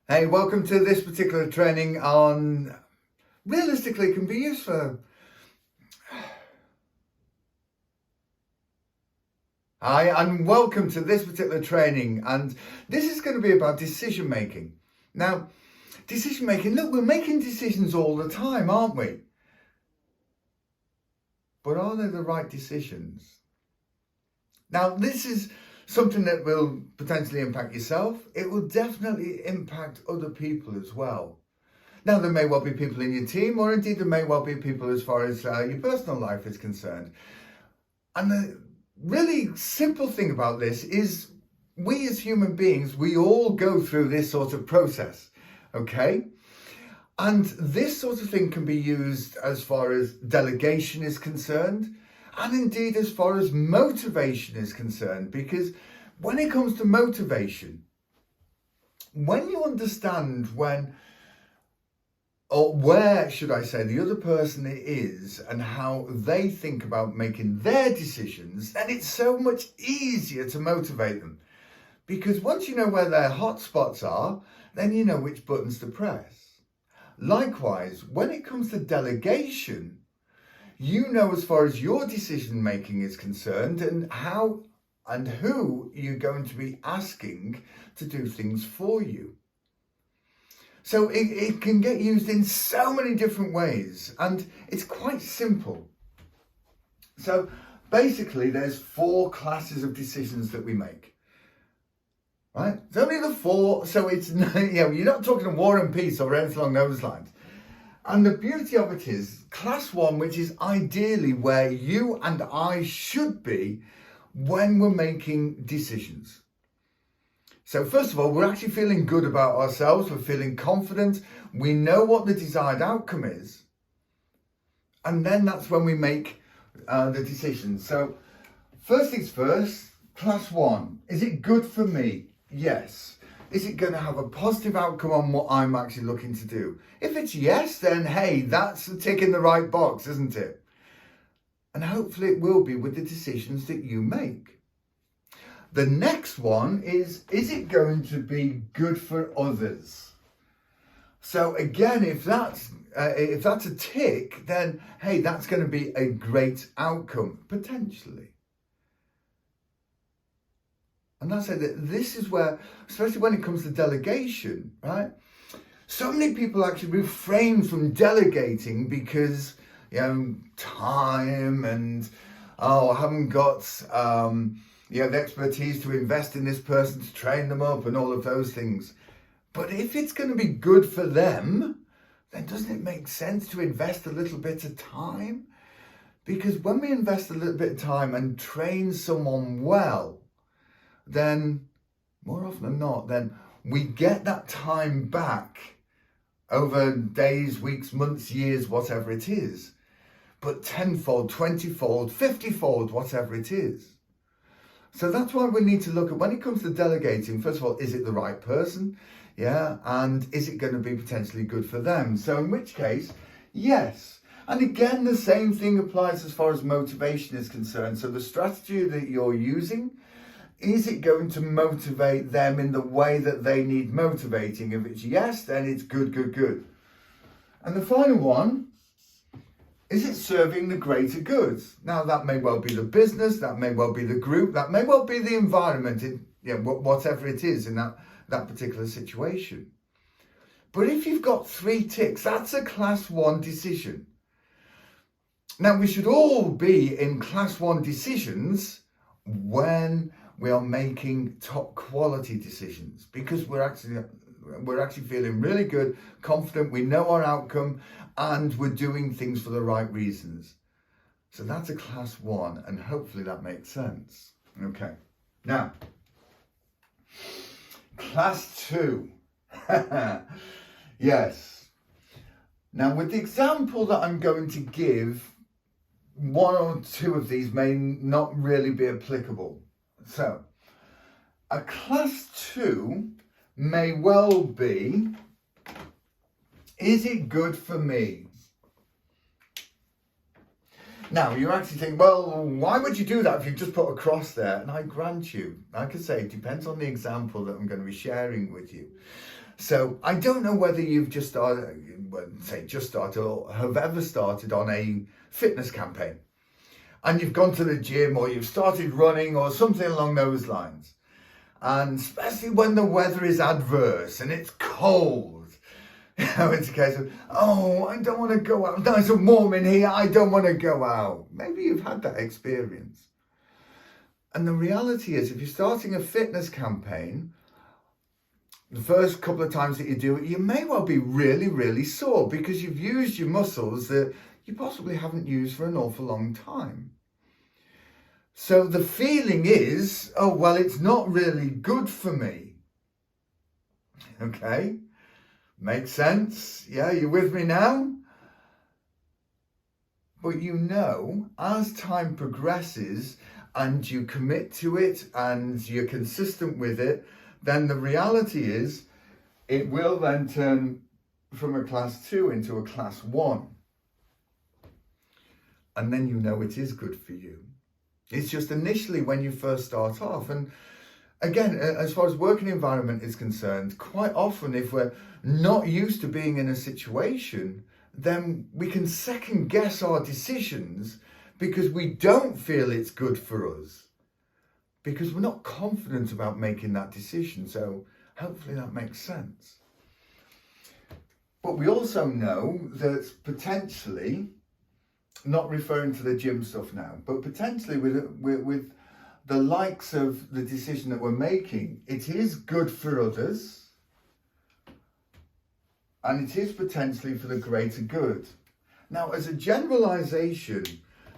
Hey, welcome to this particular training on realistically can be used for. Hi, and welcome to this particular training, and this is going to be about decision making. Now, decision making, look, we're making decisions all the time, aren't we? But are they the right decisions? Now, this is something that will potentially impact yourself. It will definitely impact other people as well. Now, there may well be people in your team, or indeed there may well be people as far as your personal life is concerned. And the really simple thing about this is we as human beings, we all go through this sort of process, okay? And this sort of thing can be used as far as delegation is concerned, and indeed as far as motivation is concerned, because when it comes to motivation, when you understand where should I say the other person is and how they think about making their decisions, then it's so much easier to motivate them. Because once you know where their hot spots are, then you know which buttons to press. Likewise, when it comes to delegation, you know as far as your decision making is concerned and how and who you're going to be asking to do things for you. So it can get used in so many different ways, and it's quite simple. So basically there's 4 classes of decisions that we make. Right? It's only the 4, so it's you're not talking of War and Peace or anything along those lines. And the beauty of it is class 1, which is ideally where you and I should be when we're making decisions. So first of all, we're actually feeling good about ourselves, we're feeling confident, we know what the desired outcome is, and then that's when we make the decision. So first things first, class 1, is it good for me? Yes. Is it going to have a positive outcome on what I'm actually looking to do? If it's yes, then hey, that's a tick in the right box, isn't it? And hopefully it will be with the decisions that you make. The next one is it going to be good for others? So again, if that's a tick, then hey, that's going to be a great outcome, potentially. And that's it. This is where, especially when it comes to delegation, right? So many people actually refrain from delegating because, time and, I haven't got, the expertise to invest in this person, to train them up and all of those things. But if it's going to be good for them, then doesn't it make sense to invest a little bit of time? Because when we invest a little bit of time and train someone well, then more often than not, then we get that time back over days, weeks, months, years, whatever it is. But 10-fold, 20-fold, 50-fold, whatever it is. So that's why we need to look at, when it comes to delegating, first of all, is it the right person? Yeah, and is it going to be potentially good for them? So in which case, yes. And again, the same thing applies as far as motivation is concerned. So the strategy that you're using, is it going to motivate them in the way that they need motivating? If it's yes, then it's good, good, good. And the final one, is it serving the greater good? Now, that may well be the business, that may well be the group, that may well be the environment, whatever it is in that particular situation. But if you've got 3 ticks, that's a class 1 decision. Now, we should all be in class 1 decisions when we are making top quality decisions, because we're actually feeling really good, confident, we know our outcome, and we're doing things for the right reasons. So that's a class 1, and hopefully that makes sense. Okay. Now, class 2. Yes. Now, with the example that I'm going to give, 1 or 2 of these may not really be applicable. So, a class 2 may well be, is it good for me? Now, you're actually thinking, well, why would you do that if you just put a cross there? And I grant you, like I say, it depends on the example that I'm going to be sharing with you. So I don't know whether you've just started, or have ever started on a fitness campaign, and you've gone to the gym or you've started running or something along those lines. And especially when the weather is adverse and it's cold, it's a case of, oh, I don't want to go out. Nice and warm in here. I don't want to go out. Maybe you've had that experience. And the reality is, if you're starting a fitness campaign, the first couple of times that you do it, you may well be really, really sore because you've used your muscles that you possibly haven't used for an awful long time. So the feeling is, oh, well, it's not really good for me. Okay, makes sense. Yeah, you with me now? But you know, as time progresses and you commit to it and you're consistent with it, then the reality is it will then turn from a class 2 into a class 1. And then you know it is good for you. It's just initially when you first start off. And again, as far as working environment is concerned, quite often if we're not used to being in a situation, then we can second guess our decisions because we don't feel it's good for us, because we're not confident about making that decision. So hopefully that makes sense. But we also know that potentially, not referring to the gym stuff now, but potentially with the likes of the decision that we're making, it is good for others and it is potentially for the greater good. Now, as a generalization,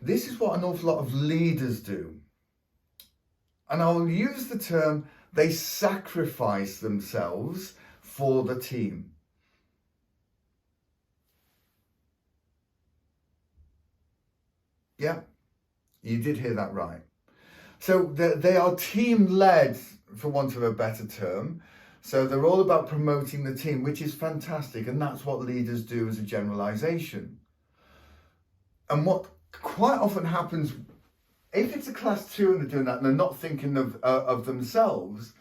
this is what an awful lot of leaders do. And I'll use the term, they sacrifice themselves for the team. Yeah, you did hear that right. So they are team-led, for want of a better term. So they're all about promoting the team, which is fantastic. And that's what leaders do as a generalization. And what quite often happens, if it's a class 2 and they're doing that and they're not thinking of themselves,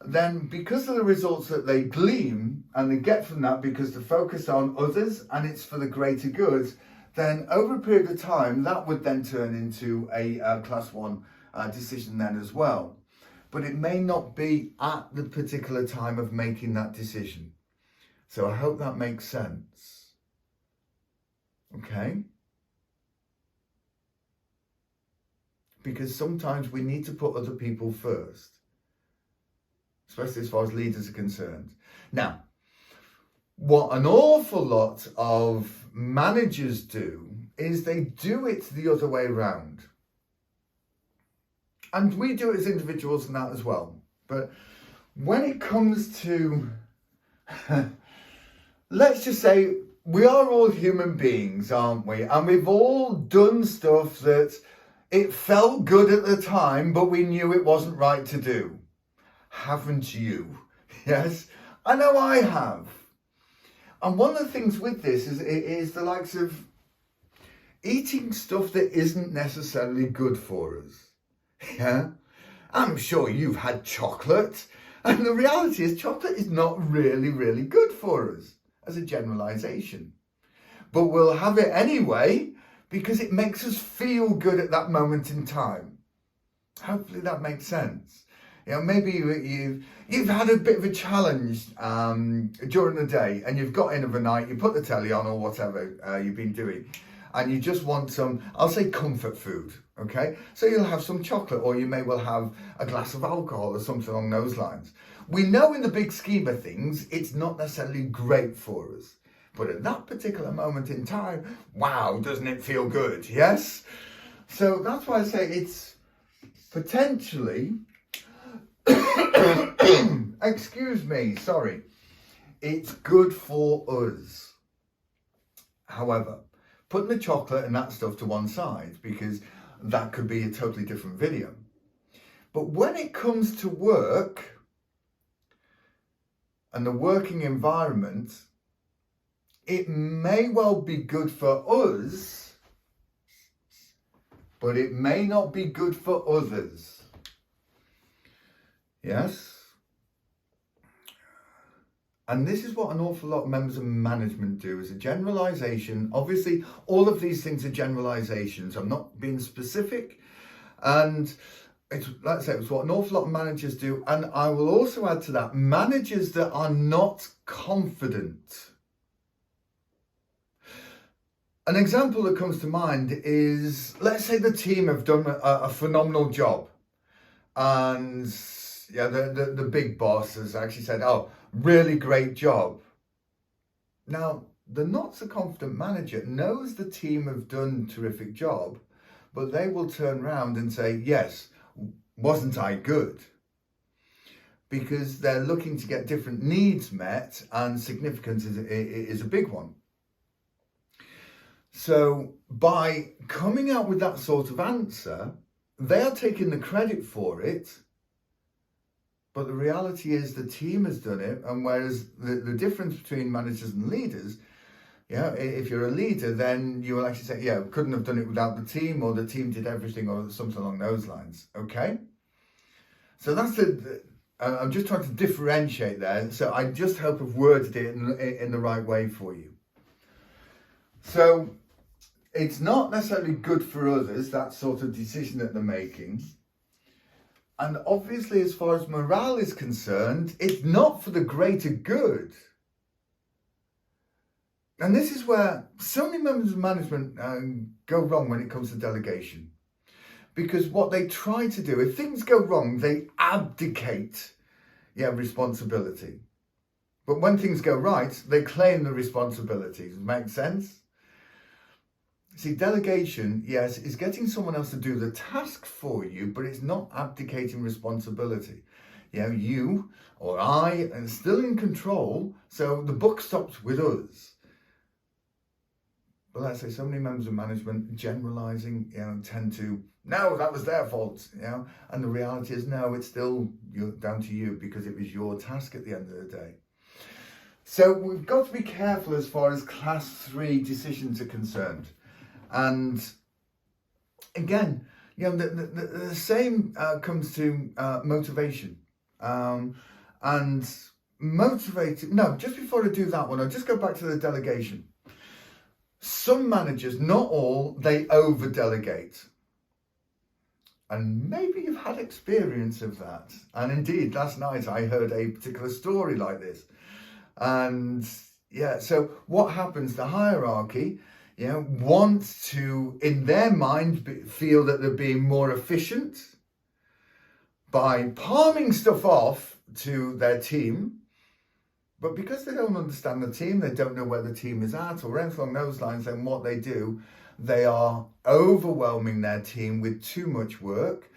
then because of the results that they glean and they get from that, because they focus on others and it's for the greater good, then over a period of time, that would then turn into a class 1 decision then as well. But it may not be at the particular time of making that decision. So I hope that makes sense. Okay? Because sometimes we need to put other people first, especially as far as leaders are concerned. Now, what an awful lot of managers do is they do it the other way around. And we do it as individuals and that as well. But when it comes to, let's just say, we are all human beings, aren't we? And we've all done stuff that it felt good at the time, but we knew it wasn't right to do. Haven't you? Yes, I know I have. And one of the things with this is the likes of eating stuff that isn't necessarily good for us. Yeah, I'm sure you've had chocolate, and the reality is chocolate is not really, really good for us as a generalization. But we'll have it anyway because it makes us feel good at that moment in time. Hopefully that makes sense. You know, maybe you've had a bit of a challenge during the day, and you've got in of a night, you put the telly on or whatever you've been doing, and you just want some, I'll say, comfort food, okay? So you'll have some chocolate, or you may well have a glass of alcohol or something along those lines. We know in the big scheme of things, it's not necessarily great for us. But at that particular moment in time, wow, doesn't it feel good, yes? So that's why I say it's potentially, excuse me, sorry, it's good for us. However, putting the chocolate and that stuff to one side, because that could be a totally different video. But when it comes to work and the working environment, it may well be good for us, but it may not be good for others. Yes? And this is what an awful lot of members of management do as a generalization. Obviously, all of these things are generalizations. I'm not being specific. And it's, like I say, it's what an awful lot of managers do. And I will also add to that, managers that are not confident. An example that comes to mind is, let's say the team have done a phenomenal job. And yeah, the big boss has actually said, oh, really great job. Now, the not so confident manager knows the team have done a terrific job, but they will turn around and say, yes, wasn't I good? Because they're looking to get different needs met, and significance is a big one. So by coming out with that sort of answer, they are taking the credit for it, but the reality is the team has done it. And whereas the difference between managers and leaders, yeah, if you're a leader, then you will actually say, yeah, couldn't have done it without the team, or the team did everything, or something along those lines. Okay? So that's I'm just trying to differentiate there. So I just hope I've worded it in the right way for you. So it's not necessarily good for others, that sort of decision that they're making. And obviously, as far as morale is concerned, it's not for the greater good. And this is where so many members of management go wrong when it comes to delegation. Because what they try to do, if things go wrong, they abdicate responsibility. But when things go right, they claim the responsibilities. Make sense? See, delegation, yes, is getting someone else to do the task for you, but it's not abdicating responsibility. You or I are still in control, so the buck stops with us. But let's say so many members of management generalizing, tend to, no, that was their fault, and the reality is, no, it's still down to you because it was your task at the end of the day. So we've got to be careful as far as class 3 decisions are concerned. And again, the same comes to motivation. And motivated, no, just before I do that one, I'll just go back to the delegation. Some managers, not all, they over-delegate. And maybe you've had experience of that. And indeed, last night I heard a particular story like this. And yeah, so what happens? The hierarchy, wants to, in their mind, feel that they're being more efficient by palming stuff off to their team. But because they don't understand the team, they don't know where the team is at, or anything along those lines, then what they do, they are overwhelming their team with too much work.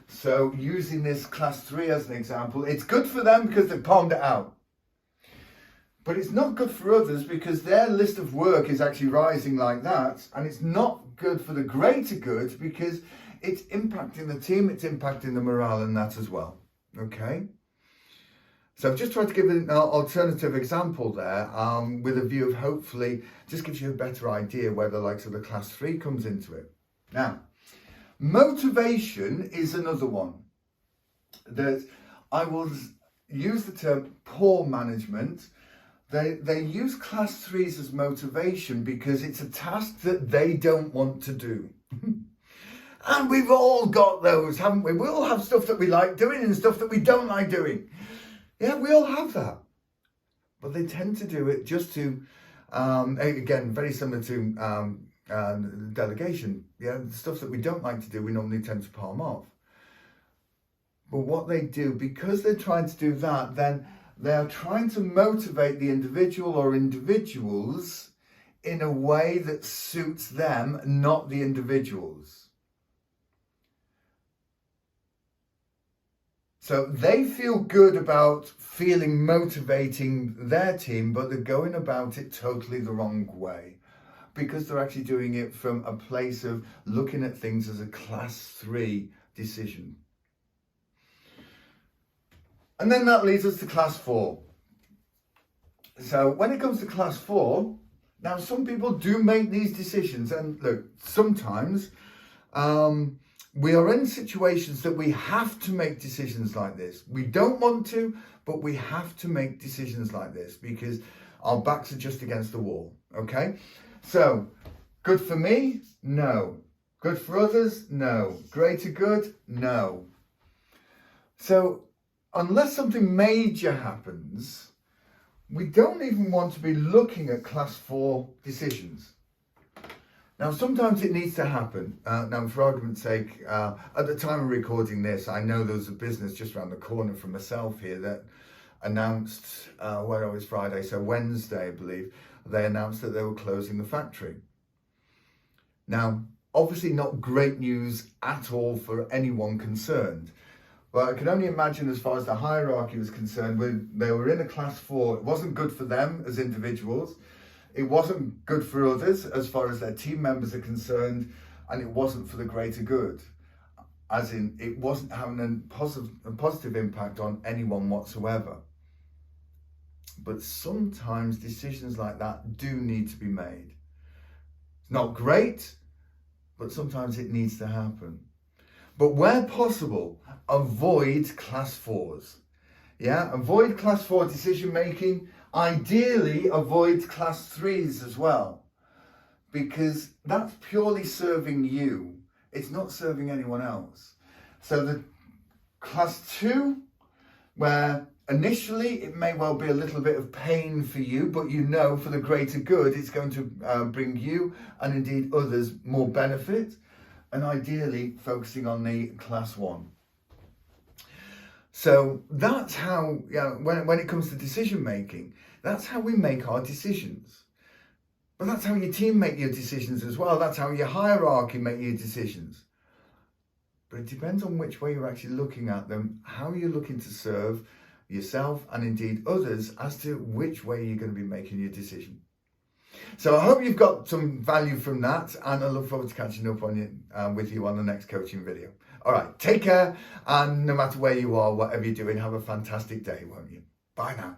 So using this class 3 as an example, it's good for them because they palmed it out. But it's not good for others because their list of work is actually rising like that. And it's not good for the greater good because it's impacting the team, it's impacting the morale and that as well. Okay? So I've just tried to give an alternative example there with a view of hopefully just gives you a better idea where the likes of the class 3 comes into it. Now, motivation is another one that I will use the term poor management. They use class 3s as motivation because it's a task that they don't want to do. And we've all got those, haven't we? We all have stuff that we like doing and stuff that we don't like doing. Yeah, we all have that. But they tend to do it just to, again, very similar to delegation. Yeah, the stuff that we don't like to do, we normally tend to palm off. But what they do, because they're trying to do that, then they're trying to motivate the individual or individuals in a way that suits them, not the individuals. So they feel good about feeling motivating their team, but they're going about it totally the wrong way because they're actually doing it from a place of looking at things as a class 3 decision. And then that leads us to class 4. So when it comes to class 4, now some people do make these decisions. And look, sometimes we are in situations that we have to make decisions like this. We don't want to, but we have to make decisions like this because our backs are just against the wall, okay? So, good for me? No. Good for others? No. Greater good? No. So, unless something major happens, we don't even want to be looking at class 4 decisions. Now, sometimes it needs to happen. Now, for argument's sake, at the time of recording this, I know there was a business just around the corner from myself here that announced, well, it was Friday, so Wednesday, I believe, they announced that they were closing the factory. Now, obviously not great news at all for anyone concerned. But I can only imagine as far as the hierarchy was concerned, when they were in a class 4, it wasn't good for them as individuals. It wasn't good for others as far as their team members are concerned, and it wasn't for the greater good. As in, it wasn't having a positive impact on anyone whatsoever. But sometimes decisions like that do need to be made. It's not great, but sometimes it needs to happen. But where possible, avoid class 4s. Yeah, avoid class 4 decision making. Ideally, avoid class 3s as well, because that's purely serving you. It's not serving anyone else. So the class 2, where initially it may well be a little bit of pain for you, but you know for the greater good it's going to bring you and indeed others more benefit, and ideally focusing on the class 1. So that's how, when it comes to decision making, that's how we make our decisions. But that's how your team make your decisions as well. That's how your hierarchy make your decisions. But it depends on which way you're actually looking at them, how you're looking to serve yourself and indeed others as to which way you're going to be making your decision. So I hope you've got some value from that, and I look forward to catching up on you, with you on the next coaching video. All right, take care, and no matter where you are, whatever you're doing, have a fantastic day, won't you? Bye now.